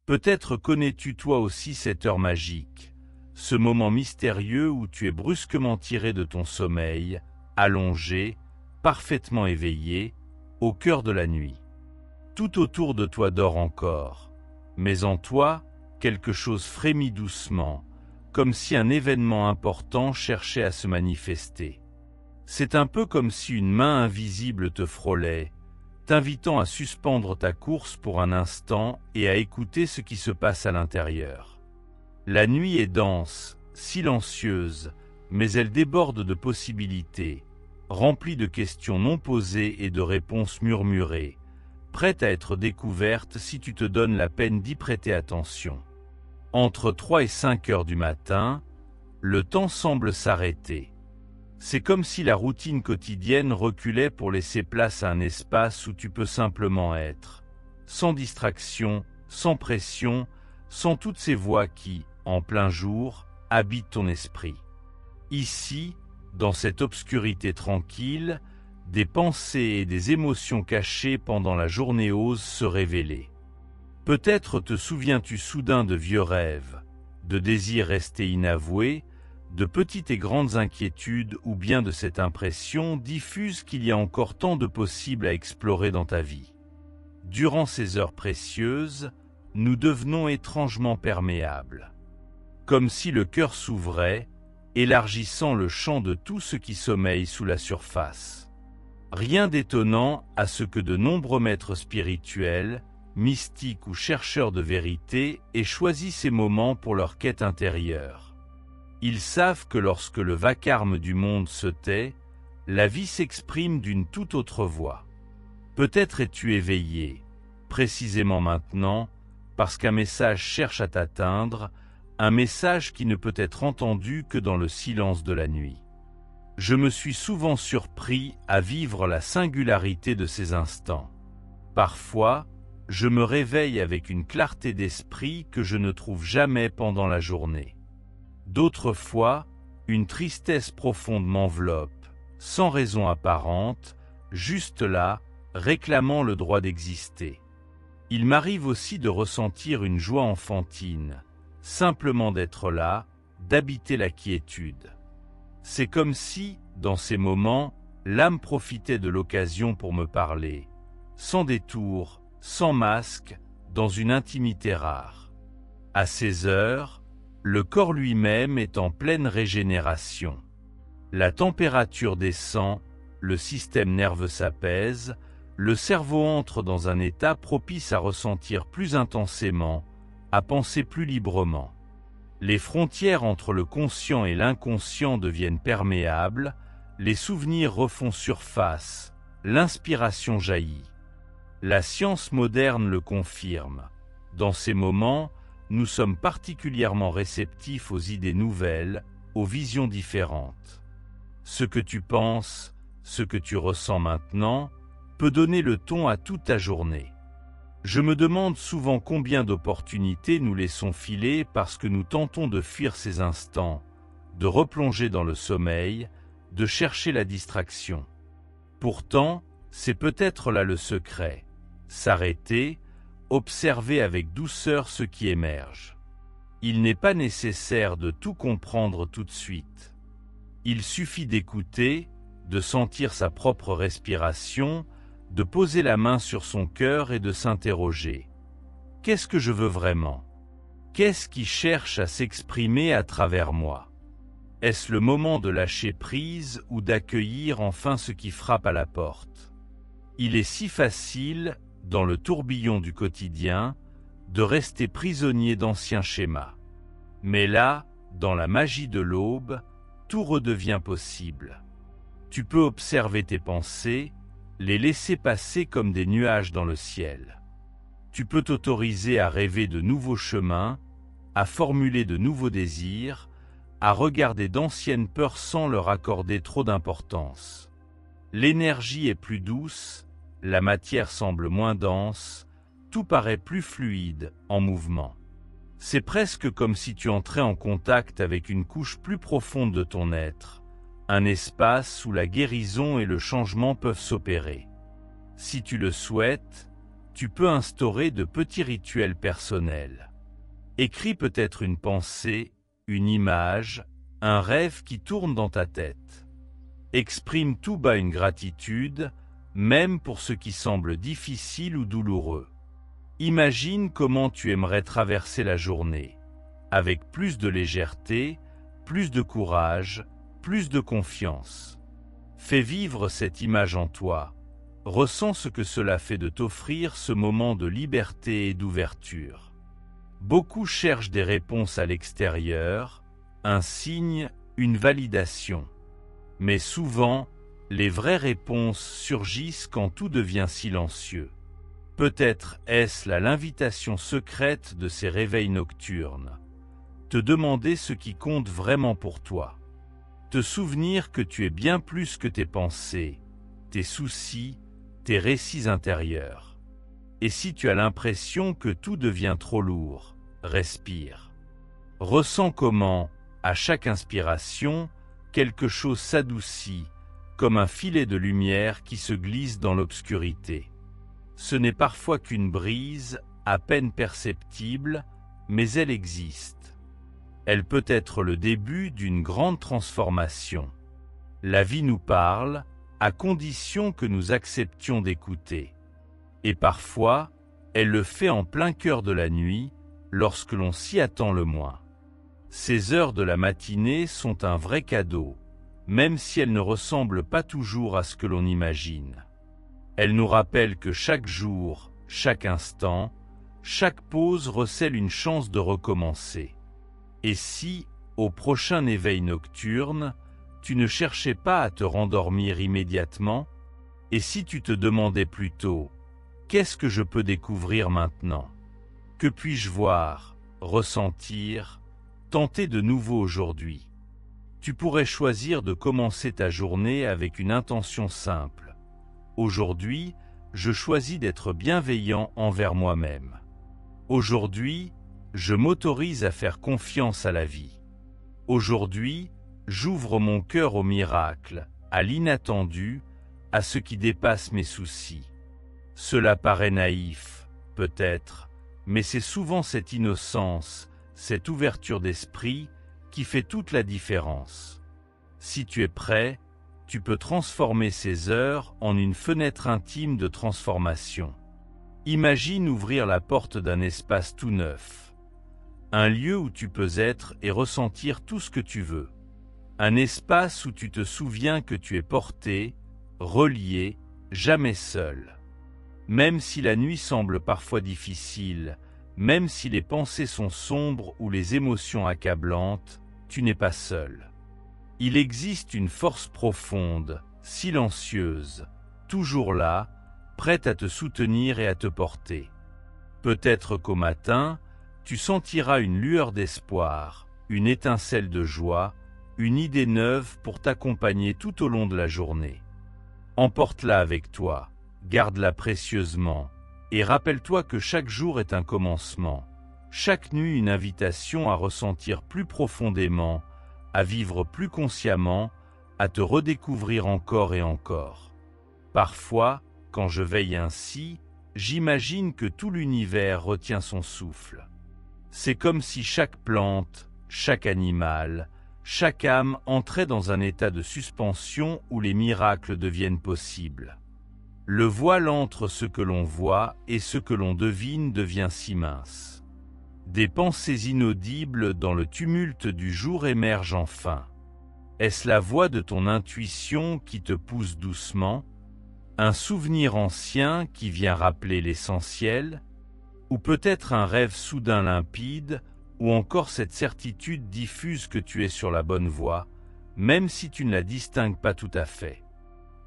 Peut-être connais-tu toi aussi cette heure magique, ce moment mystérieux où tu es brusquement tiré de ton sommeil, allongé, parfaitement éveillé, au cœur de la nuit. Tout autour de toi dort encore, mais en toi, quelque chose frémit doucement, comme si un événement important cherchait à se manifester. C'est un peu comme si une main invisible te frôlait, t'invitant à suspendre ta course pour un instant et à écouter ce qui se passe à l'intérieur. La nuit est dense, silencieuse, mais elle déborde de possibilités, remplie de questions non posées et de réponses murmurées, prête à être découverte si tu te donnes la peine d'y prêter attention. Entre 3 et 5 heures du matin, le temps semble s'arrêter. C'est comme si la routine quotidienne reculait pour laisser place à un espace où tu peux simplement être, sans distraction, sans pression, sans toutes ces voix qui, en plein jour, habitent ton esprit. Ici, dans cette obscurité tranquille, des pensées et des émotions cachées pendant la journée osent se révéler. Peut-être te souviens-tu soudain de vieux rêves, de désirs restés inavoués, de petites et grandes inquiétudes ou bien de cette impression diffuse qu'il y a encore tant de possibles à explorer dans ta vie. Durant ces heures précieuses, nous devenons étrangement perméables. Comme si le cœur s'ouvrait, élargissant le champ de tout ce qui sommeille sous la surface. Rien d'étonnant à ce que de nombreux maîtres spirituels, mystiques ou chercheurs de vérité aient choisi ces moments pour leur quête intérieure. Ils savent que lorsque le vacarme du monde se tait, la vie s'exprime d'une toute autre voix. Peut-être es-tu éveillé, précisément maintenant, parce qu'un message cherche à t'atteindre, un message qui ne peut être entendu que dans le silence de la nuit. Je me suis souvent surpris à vivre la singularité de ces instants. Parfois, je me réveille avec une clarté d'esprit que je ne trouve jamais pendant la journée. D'autres fois, une tristesse profonde m'enveloppe, sans raison apparente, juste là, réclamant le droit d'exister. Il m'arrive aussi de ressentir une joie enfantine, simplement d'être là, d'habiter la quiétude. C'est comme si, dans ces moments, l'âme profitait de l'occasion pour me parler, sans détour, sans masque, dans une intimité rare. À ces heures, le corps lui-même est en pleine régénération. La température descend, le système nerveux s'apaise, le cerveau entre dans un état propice à ressentir plus intensément, à penser plus librement. Les frontières entre le conscient et l'inconscient deviennent perméables, les souvenirs refont surface, l'inspiration jaillit. La science moderne le confirme. Dans ces moments, nous sommes particulièrement réceptifs aux idées nouvelles, aux visions différentes. Ce que tu penses, ce que tu ressens maintenant, peut donner le ton à toute ta journée. Je me demande souvent combien d'opportunités nous laissons filer parce que nous tentons de fuir ces instants, de replonger dans le sommeil, de chercher la distraction. Pourtant, c'est peut-être là le secret. S'arrêter, observer avec douceur ce qui émerge. Il n'est pas nécessaire de tout comprendre tout de suite. Il suffit d'écouter, de sentir sa propre respiration, de poser la main sur son cœur et de s'interroger. Qu'est-ce que je veux vraiment? Qu'est-ce qui cherche à s'exprimer à travers moi? Est-ce le moment de lâcher prise ou d'accueillir enfin ce qui frappe à la porte? Il est si facile, dans le tourbillon du quotidien, de rester prisonnier d'anciens schémas. Mais là, dans la magie de l'aube, tout redevient possible. Tu peux observer tes pensées, les laisser passer comme des nuages dans le ciel. Tu peux t'autoriser à rêver de nouveaux chemins, à formuler de nouveaux désirs, à regarder d'anciennes peurs sans leur accorder trop d'importance. L'énergie est plus douce, la matière semble moins dense, tout paraît plus fluide, en mouvement. C'est presque comme si tu entrais en contact avec une couche plus profonde de ton être, un espace où la guérison et le changement peuvent s'opérer. Si tu le souhaites, tu peux instaurer de petits rituels personnels. Écris peut-être une pensée, une image, un rêve qui tourne dans ta tête. Exprime tout bas une gratitude, même pour ce qui semble difficile ou douloureux. Imagine comment tu aimerais traverser la journée, avec plus de légèreté, plus de courage, plus de confiance. Fais vivre cette image en toi. Ressens ce que cela fait de t'offrir ce moment de liberté et d'ouverture. Beaucoup cherchent des réponses à l'extérieur, un signe, une validation. Mais souvent, les vraies réponses surgissent quand tout devient silencieux. Peut-être est-ce là l'invitation secrète de ces réveils nocturnes. Te demander ce qui compte vraiment pour toi. Te souvenir que tu es bien plus que tes pensées, tes soucis, tes récits intérieurs. Et si tu as l'impression que tout devient trop lourd, respire. Ressens comment, à chaque inspiration, quelque chose s'adoucit, comme un filet de lumière qui se glisse dans l'obscurité. Ce n'est parfois qu'une brise, à peine perceptible, mais elle existe. Elle peut être le début d'une grande transformation. La vie nous parle, à condition que nous acceptions d'écouter. Et parfois, elle le fait en plein cœur de la nuit, lorsque l'on s'y attend le moins. Ces heures de la matinée sont un vrai cadeau, même si elles ne ressemblent pas toujours à ce que l'on imagine. Elles nous rappellent que chaque jour, chaque instant, chaque pause recèle une chance de recommencer. Et si, au prochain éveil nocturne, tu ne cherchais pas à te rendormir immédiatement? Et si tu te demandais plutôt, qu'est-ce que je peux découvrir maintenant? Que puis-je voir, ressentir, tenter de nouveau aujourd'hui? Tu pourrais choisir de commencer ta journée avec une intention simple. Aujourd'hui, je choisis d'être bienveillant envers moi-même. Aujourd'hui, je m'autorise à faire confiance à la vie. Aujourd'hui, j'ouvre mon cœur au miracle, à l'inattendu, à ce qui dépasse mes soucis. Cela paraît naïf, peut-être, mais c'est souvent cette innocence, cette ouverture d'esprit qui fait toute la différence. Si tu es prêt, tu peux transformer ces heures en une fenêtre intime de transformation. Imagine ouvrir la porte d'un espace tout neuf. Un lieu où tu peux être et ressentir tout ce que tu veux. Un espace où tu te souviens que tu es porté, relié, jamais seul. Même si la nuit semble parfois difficile, même si les pensées sont sombres ou les émotions accablantes, tu n'es pas seul. Il existe une force profonde, silencieuse, toujours là, prête à te soutenir et à te porter. Peut-être qu'au matin, tu sentiras une lueur d'espoir, une étincelle de joie, une idée neuve pour t'accompagner tout au long de la journée. Emporte-la avec toi, garde-la précieusement, et rappelle-toi que chaque jour est un commencement, chaque nuit une invitation à ressentir plus profondément, à vivre plus consciemment, à te redécouvrir encore et encore. Parfois, quand je veille ainsi, j'imagine que tout l'univers retient son souffle. C'est comme si chaque plante, chaque animal, chaque âme entrait dans un état de suspension où les miracles deviennent possibles. Le voile entre ce que l'on voit et ce que l'on devine devient si mince. Des pensées inaudibles dans le tumulte du jour émergent enfin. Est-ce la voix de ton intuition qui te pousse doucement? Un souvenir ancien qui vient rappeler l'essentiel? Ou peut-être un rêve soudain limpide, ou encore cette certitude diffuse que tu es sur la bonne voie, même si tu ne la distingues pas tout à fait.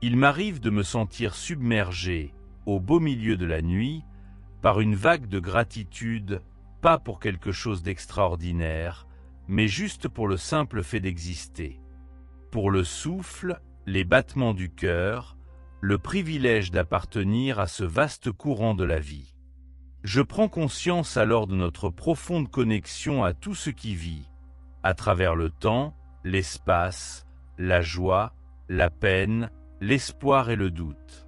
Il m'arrive de me sentir submergé, au beau milieu de la nuit, par une vague de gratitude, pas pour quelque chose d'extraordinaire, mais juste pour le simple fait d'exister. Pour le souffle, les battements du cœur, le privilège d'appartenir à ce vaste courant de la vie. Je prends conscience alors de notre profonde connexion à tout ce qui vit, à travers le temps, l'espace, la joie, la peine, l'espoir et le doute.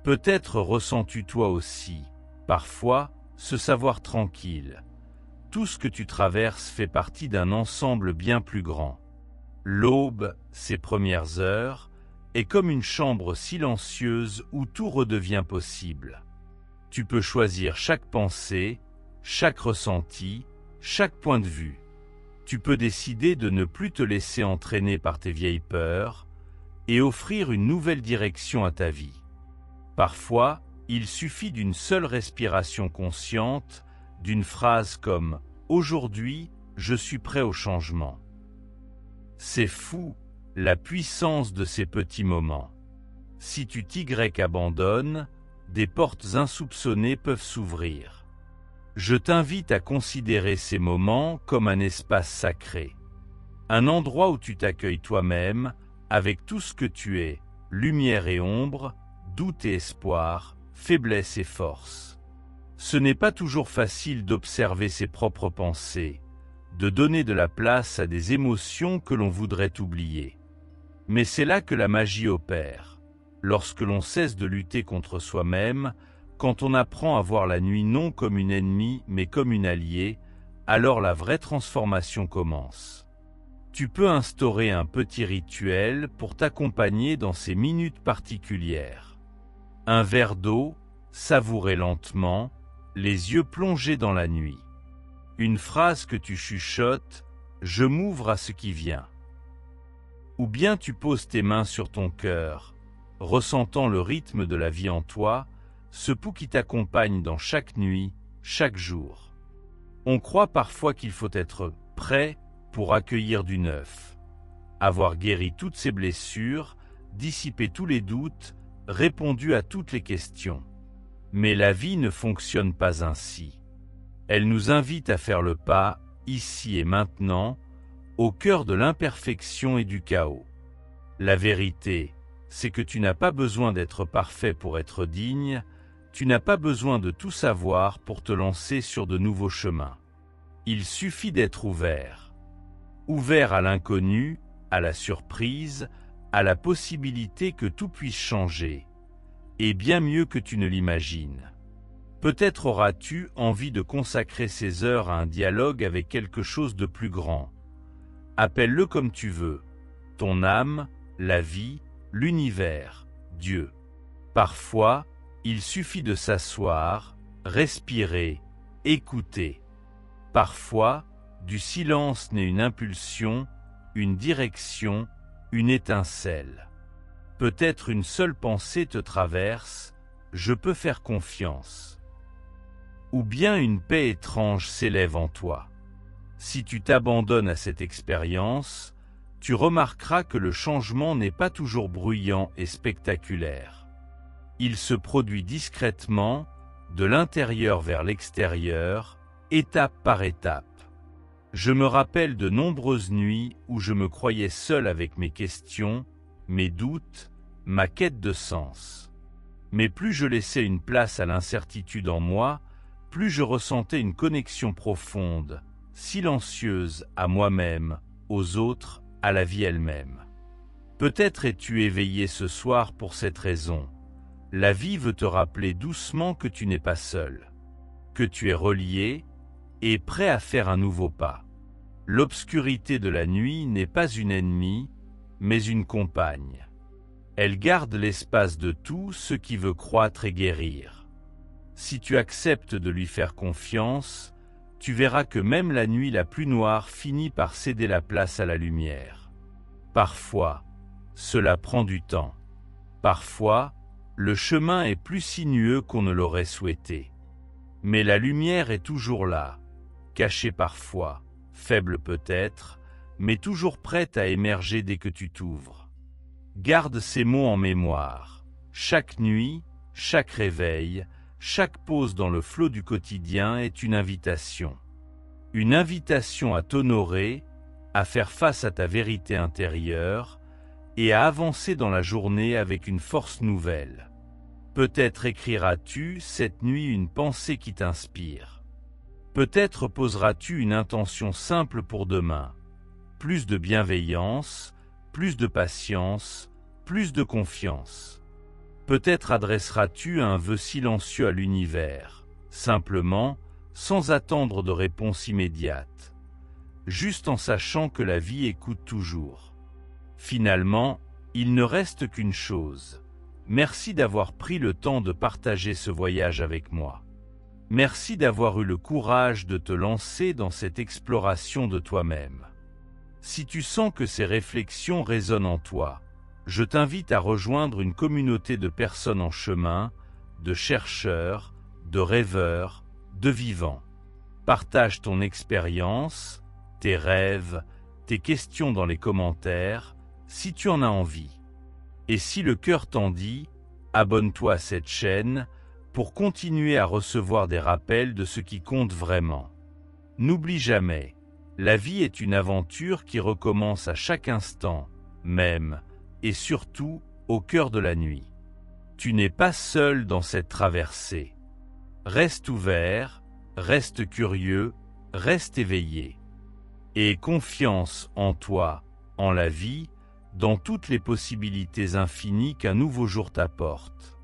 Peut-être ressens-tu toi aussi, Parfois, se savoir tranquille. Tout ce que tu traverses fait partie d'un ensemble bien plus grand. L'aube, ses premières heures, est comme une chambre silencieuse où tout redevient possible. Tu peux choisir chaque pensée, chaque ressenti, chaque point de vue. Tu peux décider de ne plus te laisser entraîner par tes vieilles peurs et offrir une nouvelle direction à ta vie. Parfois, il suffit d'une seule respiration consciente, d'une phrase comme « Aujourd'hui, je suis prêt au changement ». C'est fou, la puissance de ces petits moments. Si tu abandonnes, des portes insoupçonnées peuvent s'ouvrir. Je t'invite à considérer ces moments comme un espace sacré. Un endroit où tu t'accueilles toi-même, avec tout ce que tu es, lumière et ombre, doute et espoir, faiblesse et force. Ce n'est pas toujours facile d'observer ses propres pensées, de donner de la place à des émotions que l'on voudrait oublier. Mais c'est là que la magie opère, lorsque l'on cesse de lutter contre soi-même, quand on apprend à voir la nuit non comme une ennemie mais comme une alliée, alors la vraie transformation commence. Tu peux instaurer un petit rituel pour t'accompagner dans ces minutes particulières. Un verre d'eau, savouré lentement, les yeux plongés dans la nuit. Une phrase que tu chuchotes, « Je m'ouvre à ce qui vient ». Ou bien tu poses tes mains sur ton cœur, ressentant le rythme de la vie en toi, ce pouls qui t'accompagne dans chaque nuit, chaque jour. On croit parfois qu'il faut être prêt pour accueillir du neuf, avoir guéri toutes ses blessures, dissipé tous les doutes, répondu à toutes les questions. Mais la vie ne fonctionne pas ainsi. Elle nous invite à faire le pas, ici et maintenant, au cœur de l'imperfection et du chaos. La vérité, c'est que tu n'as pas besoin d'être parfait pour être digne, tu n'as pas besoin de tout savoir pour te lancer sur de nouveaux chemins. Il suffit d'être ouvert. Ouvert à l'inconnu, à la surprise, à la possibilité que tout puisse changer, et bien mieux que tu ne l'imagines. Peut-être auras-tu envie de consacrer ces heures à un dialogue avec quelque chose de plus grand. Appelle-le comme tu veux, ton âme, la vie, l'univers, Dieu. Parfois, il suffit de s'asseoir, respirer, écouter. Parfois, du silence naît une impulsion, une direction, une étincelle. Peut-être une seule pensée te traverse, je peux faire confiance. Ou bien une paix étrange s'élève en toi. Si tu t'abandonnes à cette expérience, tu remarqueras que le changement n'est pas toujours bruyant et spectaculaire. Il se produit discrètement, de l'intérieur vers l'extérieur, étape par étape. Je me rappelle de nombreuses nuits où je me croyais seul avec mes questions, mes doutes, ma quête de sens. Mais plus je laissais une place à l'incertitude en moi, plus je ressentais une connexion profonde, silencieuse à moi-même, aux autres, à la vie elle-même. Peut-être es-tu éveillé ce soir pour cette raison. La vie veut te rappeler doucement que tu n'es pas seul, que tu es relié et prêt à faire un nouveau pas. L'obscurité de la nuit n'est pas une ennemie, mais une compagne. Elle garde l'espace de tout ce qui veut croître et guérir. Si tu acceptes de lui faire confiance, tu verras que même la nuit la plus noire finit par céder la place à la lumière. Parfois, cela prend du temps. Parfois, le chemin est plus sinueux qu'on ne l'aurait souhaité. Mais la lumière est toujours là, cachée parfois, faible peut-être, mais toujours prête à émerger dès que tu t'ouvres. Garde ces mots en mémoire. Chaque nuit, chaque réveil, chaque pause dans le flot du quotidien est une invitation. Une invitation à t'honorer, à faire face à ta vérité intérieure et à avancer dans la journée avec une force nouvelle. Peut-être écriras-tu cette nuit une pensée qui t'inspire. Peut-être poseras-tu une intention simple pour demain. Plus de bienveillance, plus de patience, plus de confiance. Peut-être adresseras-tu un vœu silencieux à l'univers. simplement, sans attendre de réponse immédiate, juste en sachant que la vie écoute toujours. Finalement, il ne reste qu'une chose. Merci d'avoir pris le temps de partager ce voyage avec moi. Merci d'avoir eu le courage de te lancer dans cette exploration de toi-même. Si tu sens que ces réflexions résonnent en toi, je t'invite à rejoindre une communauté de personnes en chemin, de chercheurs, de rêveurs, de vivants. Partage ton expérience, tes rêves, tes questions dans les commentaires, si tu en as envie. Et si le cœur t'en dit, abonne-toi à cette chaîne pour continuer à recevoir des rappels de ce qui compte vraiment. N'oublie jamais, la vie est une aventure qui recommence à chaque instant, même, et surtout, au cœur de la nuit. Tu n'es pas seul dans cette traversée. Reste ouvert, reste curieux, reste éveillé. Et confiance en toi, en la vie, dans toutes les possibilités infinies qu'un nouveau jour t'apporte.